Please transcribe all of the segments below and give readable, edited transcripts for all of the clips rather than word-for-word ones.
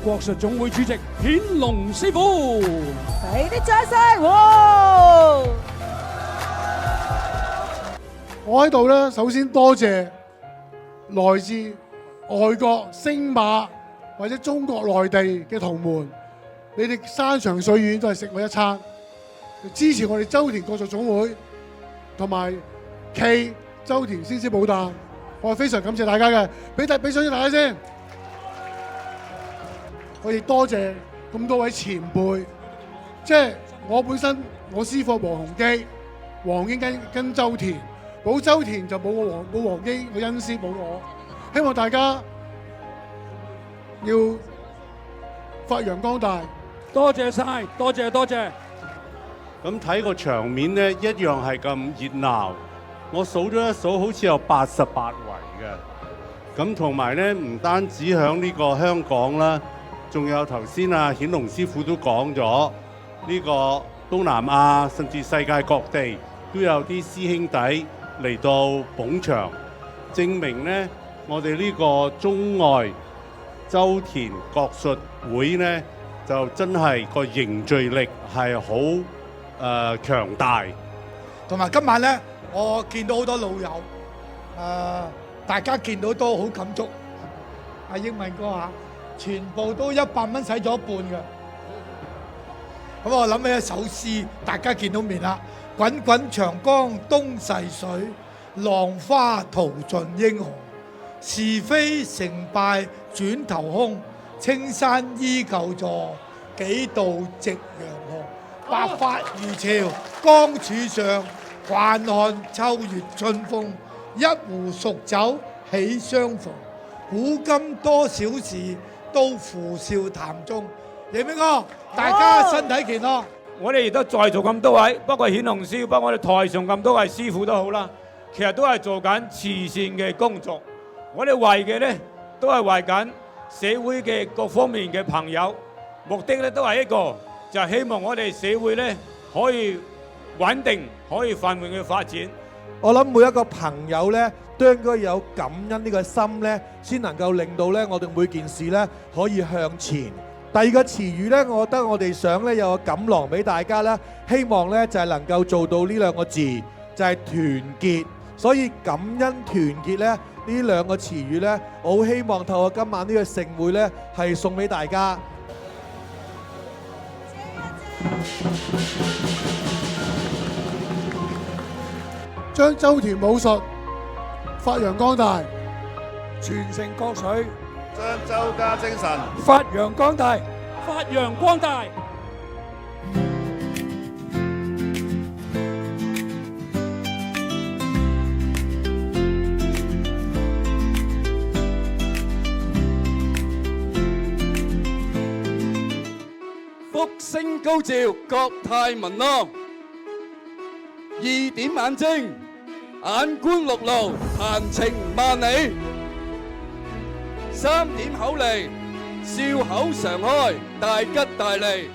國術總會主席顯龍師傅，俾啲掌聲！哇！我喺度咧，首先多謝來自外國星馬或者中國內地嘅同門，你哋山長水遠都係食我一餐，支持我哋周田國術總會同埋暨周田先師寶誕，我係非常感謝大家嘅，俾掌聲大家先。我亦多謝咁多位前輩，即係我本身我師父黃鴻基、黃英跟周田，冇周田就冇黃基，我恩師冇我。希望大家要發揚光大。多謝晒，多謝多謝。咁睇個場面咧，一樣係咁熱鬧。我數咗一數，好似有88圍嘅。咁同埋咧，唔單止響呢個香港啦，仲有頭先啊顯龍師傅都講咗，呢個東南亞甚至世界各地都有啲師兄弟嚟到捧場，證明咧我哋呢個中外周田國術會咧，就真係個凝聚力係好強大。同埋今晚咧，我見到好多老友，大家見到都好感觸。阿英文哥嚇，全部都100蚊使咗一半嘅。咁我諗起一首詩，大家見到面啦。滾滾長江東逝水，浪花淘盡英雄。是非成敗轉頭空，青山依舊在，幾度夕陽紅。白髮如潮江柱上，還看秋月春風。一壺濁酒喜相逢，古今多少事，都付笑談中。英明哥，大家身體健康。我哋亦都在座咁多位，包括顯龍師傅，包括我哋台上咁多位師傅都好啦，其實都係做緊慈善嘅工作。我哋為嘅呢，都係為緊社會嘅各方面嘅朋友，目的呢都係一個，就係希望我哋社會呢可以穩定，可以繁榮嘅發展。我諗每一個朋友呢，都應該有感恩呢個心呢，先能夠令到呢我哋每件事呢可以向前。第二個詞語呢，我覺得我哋想呢有個錦囊俾大家呢，希望呢就係能夠做到呢兩個字，就係團結。所以感恩團結呢，呢兩個詞語呢，我好希望透過今晚呢個盛會呢，係送俾大家。將周田武術發揚光大，傳承國粹，將周家精神發揚光大，發揚光大。福星高照，國泰民安。2點眼睛，眼觀六路，閒情萬里。3點口利，笑口常開，大吉大利。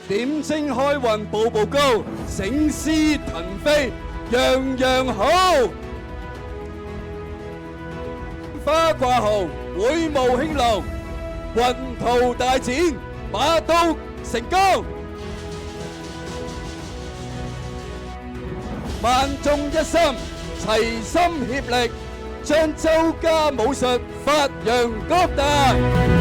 點睛開運，步步高，醒獅騰飛，樣樣好。花掛號，會務興隆，雲圖大展，馬到成功。萬眾一心，齊心協力，將周家武術發揚光大。